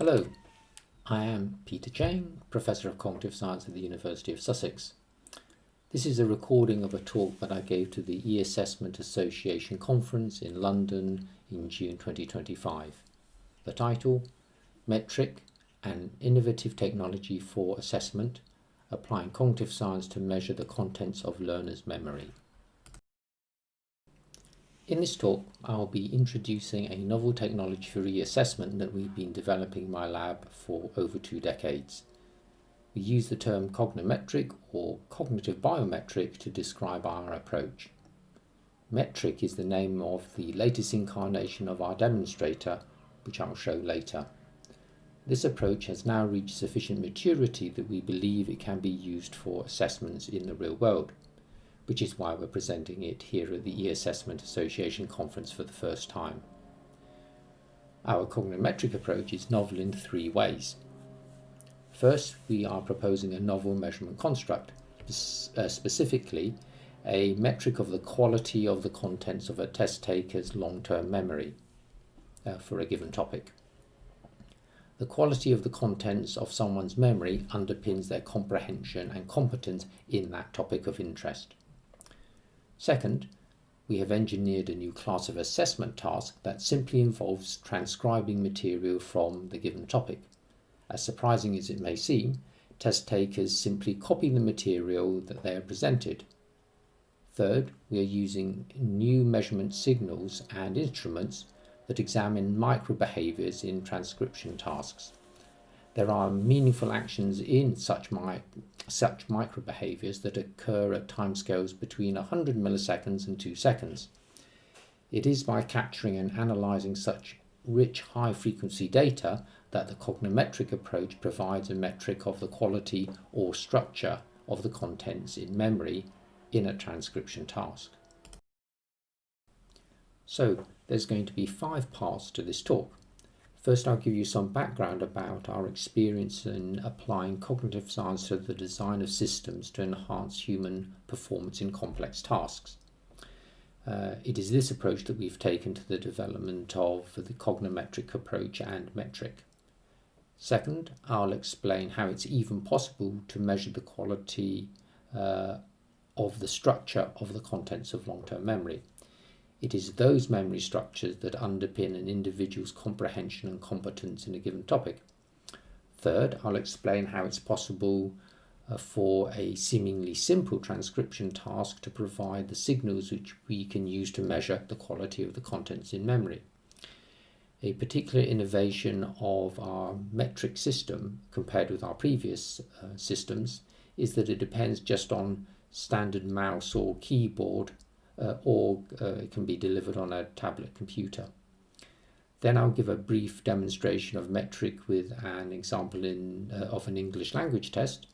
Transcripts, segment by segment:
Hello, I am Peter Chang, Professor of Cognitive Science at the University of Sussex. This is a recording of a talk that I gave to the E-Assessment Association Conference in London in June 2025. The title, METTRIC, an innovative technology for assessment, applying cognitive science to measure the contents of learners' memory. In this talk, I'll be introducing a novel technology for reassessment that we've been developing in my lab for over 2 decades. We use the term cognimetric or cognitive-biometric to describe our approach. METTRIC is the name of the latest incarnation of our demonstrator, which I'll show later. This approach has now reached sufficient maturity that we believe it can be used for assessments in the real world, which is why we're presenting it here at the E-Assessment Association Conference for the first time. Our cognimetric approach is novel in 3 ways. First, we are proposing a novel measurement construct, specifically a metric of the quality of the contents of a test taker's long-term memory for a given topic. The quality of the contents of someone's memory underpins their comprehension and competence in that topic of interest. Second, we have engineered a new class of assessment task that simply involves transcribing material from the given topic. As surprising as it may seem, test takers simply copy the material that they are presented. Third, we are using new measurement signals and instruments that examine micro-behaviours in transcription tasks. There are meaningful actions in such micro-behaviours that occur at timescales between 100 milliseconds and 2 seconds. It is by capturing and analysing such rich high-frequency data that the cognimetric approach provides a metric of the quality or structure of the contents in memory in a transcription task. So, there's going to be 5 parts to this talk. First, I'll give you some background about our experience in applying cognitive science to the design of systems to enhance human performance in complex tasks. It is this approach that we've taken to the development of the cognimetric approach and METTRIC. Second, I'll explain how it's even possible to measure the quality of the structure of the contents of long-term memory. It is those memory structures that underpin an individual's comprehension and competence in a given topic. Third, I'll explain how it's possible for a seemingly simple transcription task to provide the signals which we can use to measure the quality of the contents in memory. A particular innovation of our metric system compared with our previous systems is that it depends just on standard mouse or keyboard, or it can be delivered on a tablet computer. Then I'll give a brief demonstration of METTRIC with an example of an English language test,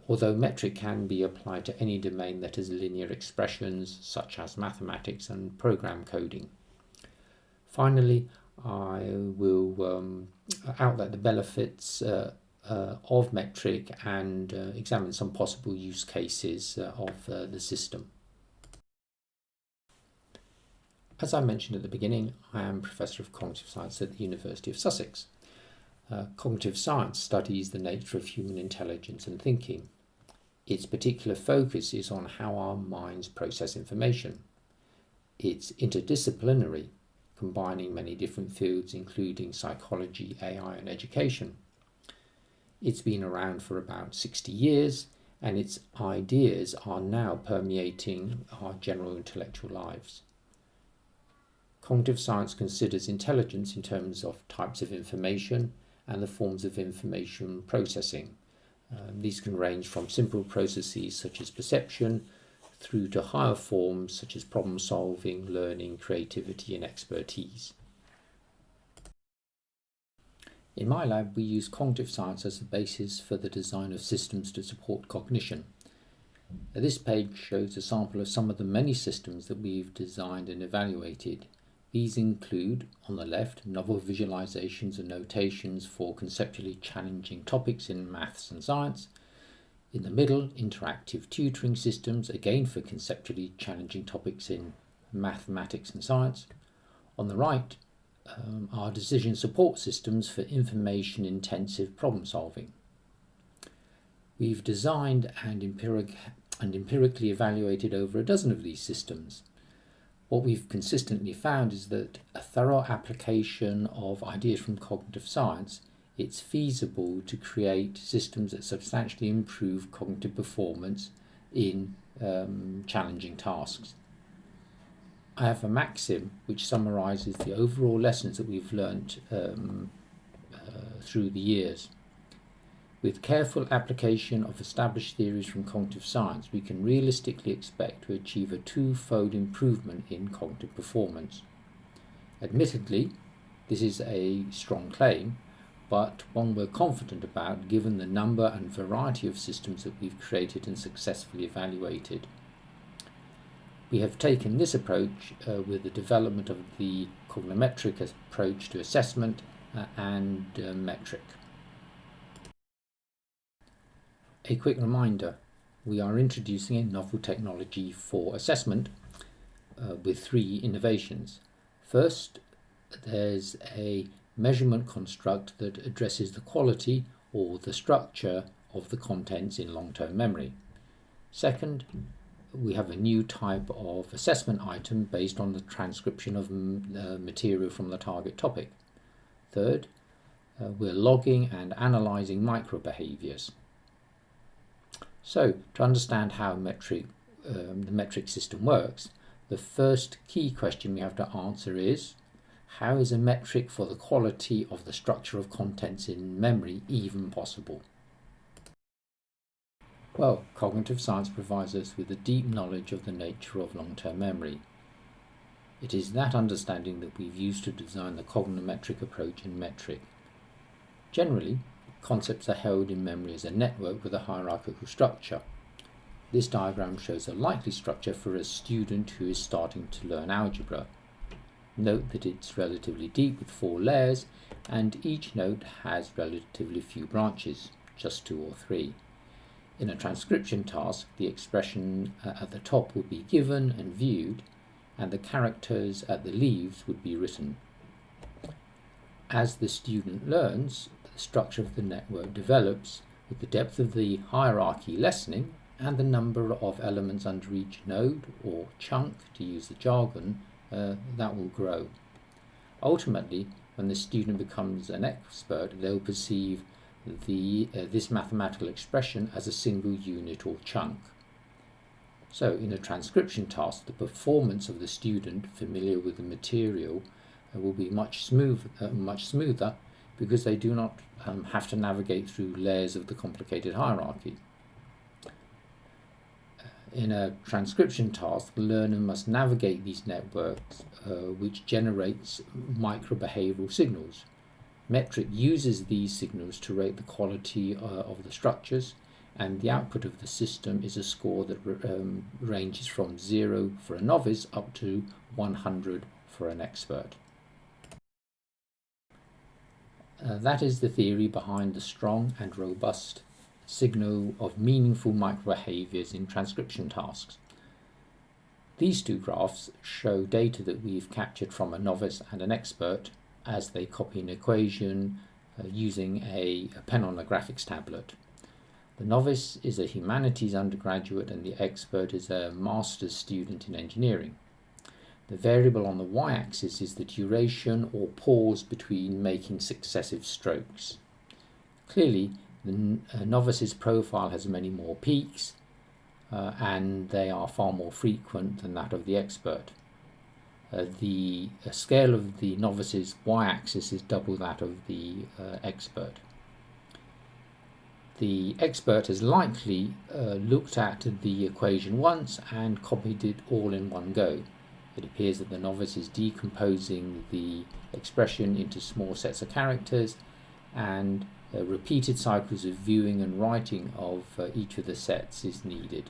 although METTRIC can be applied to any domain that has linear expressions such as mathematics and program coding. Finally, I will outline the benefits of METTRIC and examine some possible use cases of the system. As I mentioned at the beginning, I am Professor of Cognitive Science at the University of Sussex. Cognitive science studies the nature of human intelligence and thinking. Its particular focus is on how our minds process information. It's interdisciplinary, combining many different fields including psychology, AI and education. It's been around for about 60 years and its ideas are now permeating our general intellectual lives. Cognitive science considers intelligence in terms of types of information and the forms of information processing. These can range from simple processes such as perception through to higher forms such as problem solving, learning, creativity and expertise. In my lab, we use cognitive science as the basis for the design of systems to support cognition. This page shows a sample of some of the many systems that we've designed and evaluated. These include, on the left, novel visualizations and notations for conceptually challenging topics in maths and science. In the middle, interactive tutoring systems, again for conceptually challenging topics in mathematics and science. On the right, are decision support systems for information-intensive problem solving. We've designed and empirically evaluated over a dozen of these systems. What we've consistently found is that a thorough application of ideas from cognitive science, it's feasible to create systems that substantially improve cognitive performance in challenging tasks. I have a maxim which summarises the overall lessons that we've learnt through the years. With careful application of established theories from cognitive science, we can realistically expect to achieve a twofold improvement in cognitive performance. Admittedly, this is a strong claim, but one we're confident about given the number and variety of systems that we've created and successfully evaluated. We have taken this approach with the development of the cognimetric approach to assessment and METTRIC. A quick reminder, we are introducing a novel technology for assessment with 3 innovations. First, there's a measurement construct that addresses the quality or the structure of the contents in long-term memory. Second, we have a new type of assessment item based on the transcription of material from the target topic. Third, we're logging and analysing micro-behaviours. So, to understand how the metric system works, the first key question we have to answer is, how is a metric for the quality of the structure of contents in memory even possible? Well, cognitive science provides us with a deep knowledge of the nature of long-term memory. It is that understanding that we've used to design the cognimetric approach in METTRIC. Generally, concepts are held in memory as a network with a hierarchical structure. This diagram shows a likely structure for a student who is starting to learn algebra. Note that it's relatively deep with 4 layers, and each node has relatively few branches, just 2 or 3. In a transcription task, the expression at the top would be given and viewed, and the characters at the leaves would be written. As the student learns, the structure of the network develops, with the depth of the hierarchy lessening and the number of elements under each node, or chunk to use the jargon, that will grow. Ultimately, when the student becomes an expert, they'll perceive this mathematical expression as a single unit or chunk. So in a transcription task, the performance of the student familiar with the material will be much smoother because they do not have to navigate through layers of the complicated hierarchy. In a transcription task, the learner must navigate these networks which generates micro-behavioural signals. METTRIC uses these signals to rate the quality of the structures, and the output of the system is a score that ranges from 0 for a novice up to 100 for an expert. That is the theory behind the strong and robust signal of meaningful micro-behaviours in transcription tasks. These 2 graphs show data that we've captured from a novice and an expert as they copy an equation using a pen on a graphics tablet. The novice is a humanities undergraduate and the expert is a master's student in engineering. The variable on the y-axis is the duration or pause between making successive strokes. Clearly, the novice's profile has many more peaks and they are far more frequent than that of the expert. The scale of the novice's y-axis is double that of the expert. The expert has likely looked at the equation once and copied it all in one go. It appears that the novice is decomposing the expression into small sets of characters, and repeated cycles of viewing and writing of each of the sets is needed.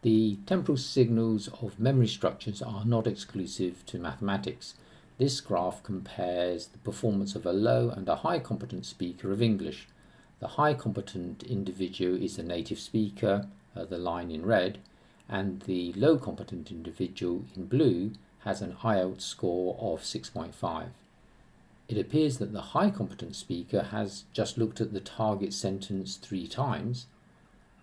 The temporal signals of memory structures are not exclusive to mathematics. This graph compares the performance of a low and a high competent speaker of English. The high competent individual is a native speaker, the line in red, and the low competent individual in blue has an IELTS score of 6.5. It appears that the high competence speaker has just looked at the target sentence 3 times,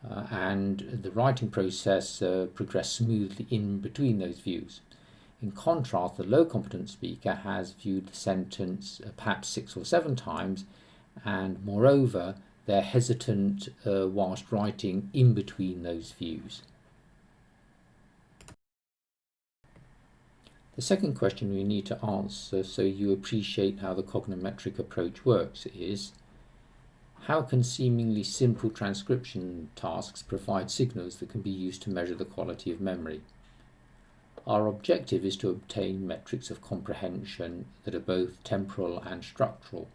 and the writing process progressed smoothly in between those views. In contrast, the low competence speaker has viewed the sentence perhaps 6 or 7 times, and moreover, they're hesitant whilst writing in between those views. The second question we need to answer so you appreciate how the cognimetric approach works is, how can seemingly simple transcription tasks provide signals that can be used to measure the quality of memory? Our objective is to obtain metrics of comprehension that are both temporal and structural.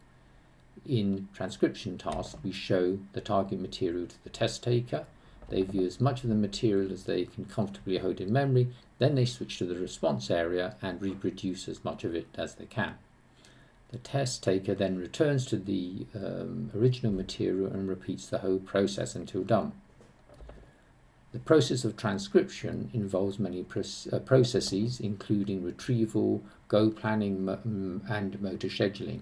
In transcription tasks, we show the target material to the test taker. They view as much of the material as they can comfortably hold in memory, then they switch to the response area and reproduce as much of it as they can. The test taker then returns to the original material and repeats the whole process until done. The process of transcription involves many processes, including retrieval, goal planning, and motor scheduling.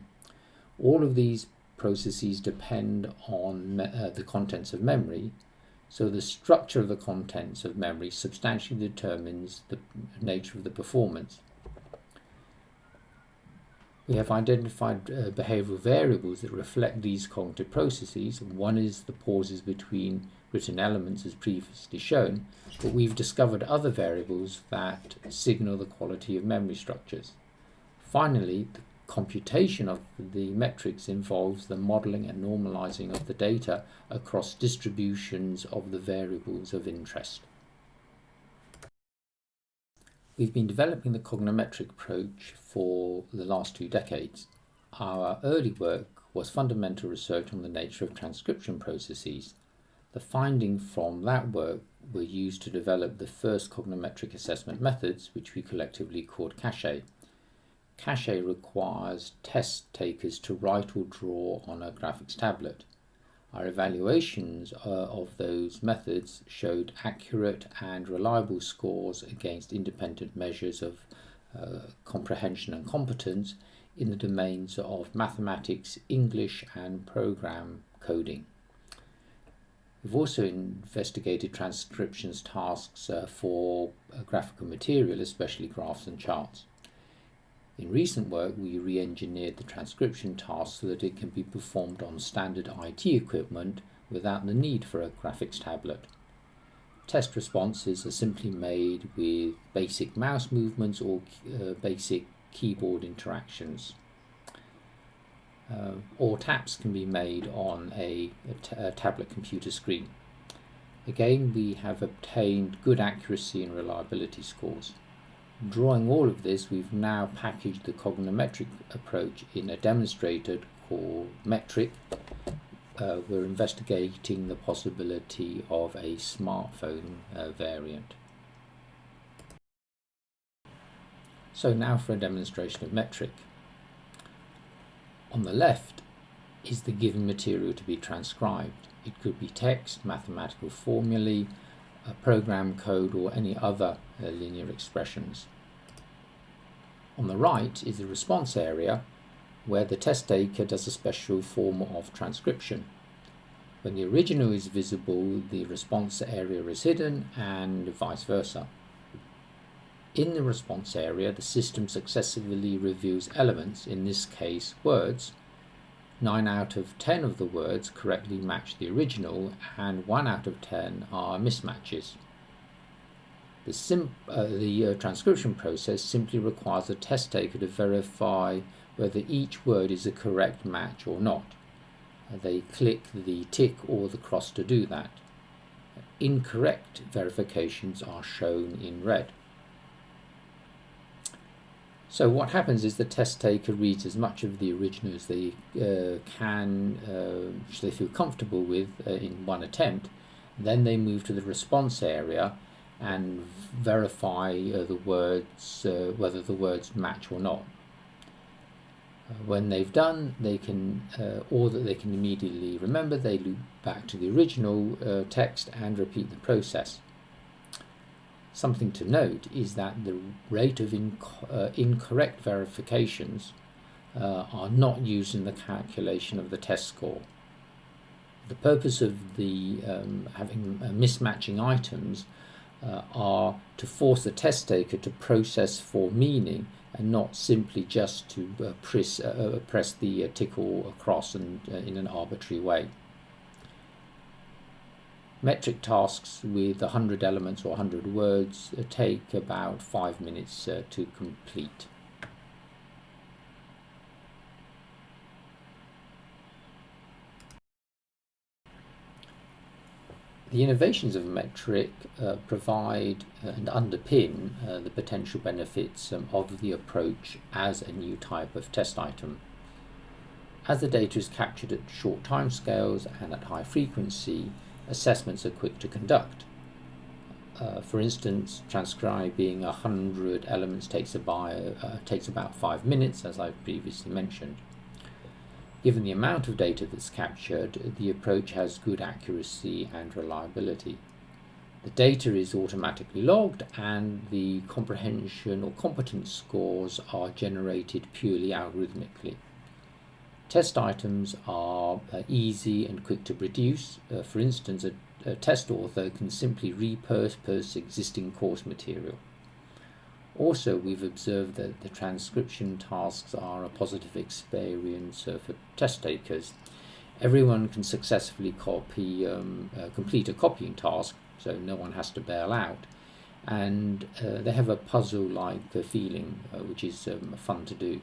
All of these processes depend on the contents of memory, so the structure of the contents of memory substantially determines the nature of the performance. We have identified behavioural variables that reflect these cognitive processes. One is the pauses between written elements as previously shown, but we've discovered other variables that signal the quality of memory structures. Finally, the computation of the metrics involves the modelling and normalising of the data across distributions of the variables of interest. We've been developing the cognimetric approach for the last 2 decades. Our early work was fundamental research on the nature of transcription processes. The findings from that work were used to develop the first cognimetric assessment methods, which we collectively called CACHE. CACHE requires test takers to write or draw on a graphics tablet. Our evaluations of those methods showed accurate and reliable scores against independent measures of comprehension and competence in the domains of mathematics, English, and program coding. We've also investigated transcriptions tasks for graphical material, especially graphs and charts. In recent work, we re-engineered the transcription task so that it can be performed on standard IT equipment without the need for a graphics tablet. Test responses are simply made with basic mouse movements or basic keyboard interactions. Or taps can be made on a tablet computer screen. Again, we have obtained good accuracy and reliability scores. Drawing all of this, we've now packaged the cognimetric approach in a demonstrator called METTRIC. We're investigating the possibility of a smartphone variant. So now for a demonstration of METTRIC. On the left is the given material to be transcribed. It could be text, mathematical formulae, a program code, or any other linear expressions. On the right is the response area, where the test taker does a special form of transcription. When the original is visible, the response area is hidden, and vice versa. In the response area, the system successively reveals elements, in this case words. 9 out of 10 of the words correctly match the original, and 1 out of 10 are mismatches. The transcription process simply requires the test taker to verify whether each word is a correct match or not. They click the tick or the cross to do that. Incorrect verifications are shown in red. So what happens is the test taker reads as much of the original as they which they feel comfortable with in one attempt. Then they move to the response area and verify the words, whether the words match or not. When they've done, they can, or that they can immediately remember, they loop back to the original text and repeat the process. Something to note is that the rate of incorrect verifications are not used in the calculation of the test score. The purpose of the having mismatching items are to force the test taker to process for meaning and not simply just to press the tick or cross and, in an arbitrary way. Metric tasks with 100 elements or 100 words take about 5 minutes to complete. The innovations of METTRIC provide and underpin the potential benefits of the approach as a new type of test item. As the data is captured at short timescales and at high frequency, assessments are quick to conduct. For instance, transcribing 100 elements takes about 5 minutes, as I've previously mentioned. Given the amount of data that's captured, the approach has good accuracy and reliability. The data is automatically logged and the comprehension or competence scores are generated purely algorithmically. Test items are easy and quick to produce. For instance, a test author can simply repurpose existing course material. Also, we've observed that the transcription tasks are a positive experience for test takers. Everyone can successfully complete a copying task, so no one has to bail out, and they have a puzzle-like feeling, which is fun to do.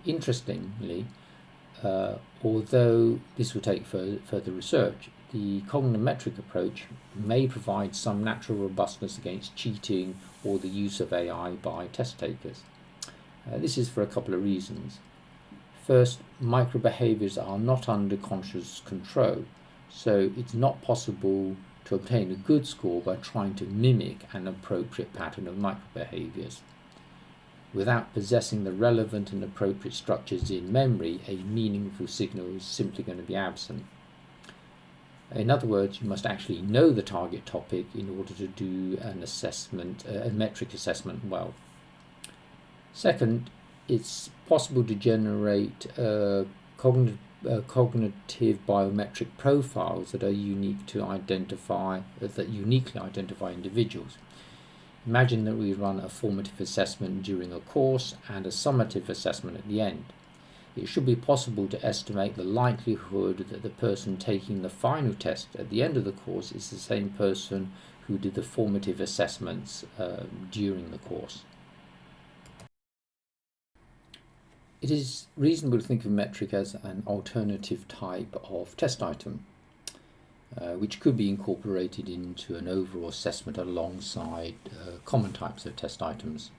Interestingly, although this will take further research, the cognimetric approach may provide some natural robustness against cheating or the use of AI by test takers. This is for a couple of reasons. First, micro-behaviours are not under conscious control, so it's not possible to obtain a good score by trying to mimic an appropriate pattern of micro-behaviours. Without possessing the relevant and appropriate structures in memory, a meaningful signal is simply going to be absent. In other words, you must actually know the target topic in order to do an assessment, a metric assessment well. Second, it's possible to generate cognitive-biometric profiles that are uniquely identify individuals. Imagine that we run a formative assessment during a course and a summative assessment at the end. It should be possible to estimate the likelihood that the person taking the final test at the end of the course is the same person who did the formative assessments during the course. It is reasonable to think of METTRIC as an alternative type of test item, which could be incorporated into an overall assessment alongside common types of test items.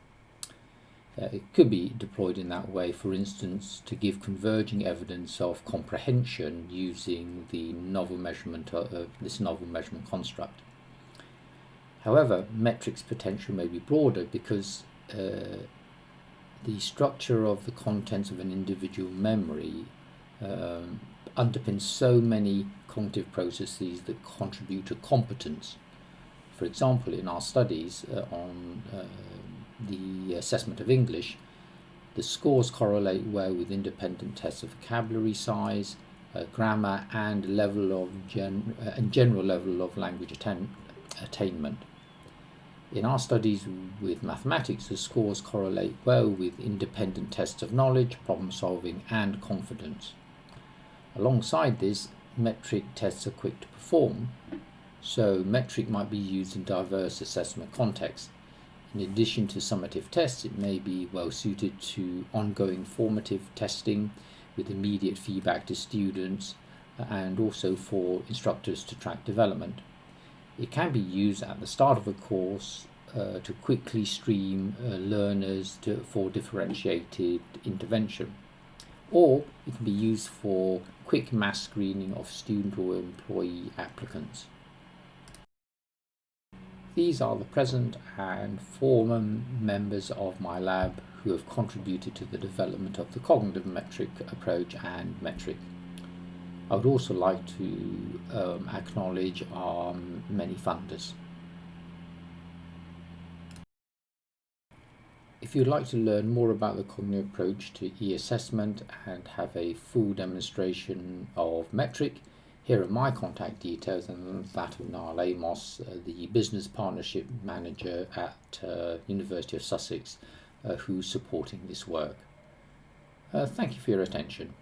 It could be deployed in that way, for instance, to give converging evidence of comprehension using the novel measurement this novel measurement construct. However, METTRIC's potential may be broader because the structure of the contents of an individual memory underpins so many cognitive processes that contribute to competence. For example, in our studies on the assessment of English, the scores correlate well with independent tests of vocabulary size, grammar, and general level of language attainment. In our studies with mathematics, the scores correlate well with independent tests of knowledge, problem solving, and confidence. Alongside this, METTRIC tests are quick to perform, so METTRIC might be used in diverse assessment contexts. In addition to summative tests, it may be well suited to ongoing formative testing with immediate feedback to students and also for instructors to track development. It can be used at the start of a course to quickly stream learners for differentiated intervention, or it can be used for quick mass screening of student or employee applicants. These are the present and former members of my lab who have contributed to the development of the cognitive-metric approach and METTRIC. I would also like to acknowledge our many funders. If you'd like to learn more about the cognitive approach to e-assessment and have a full demonstration of METTRIC, here are my contact details and that of Niall Amos, the Business Partnership Manager at University of Sussex, who's supporting this work. Thank you for your attention.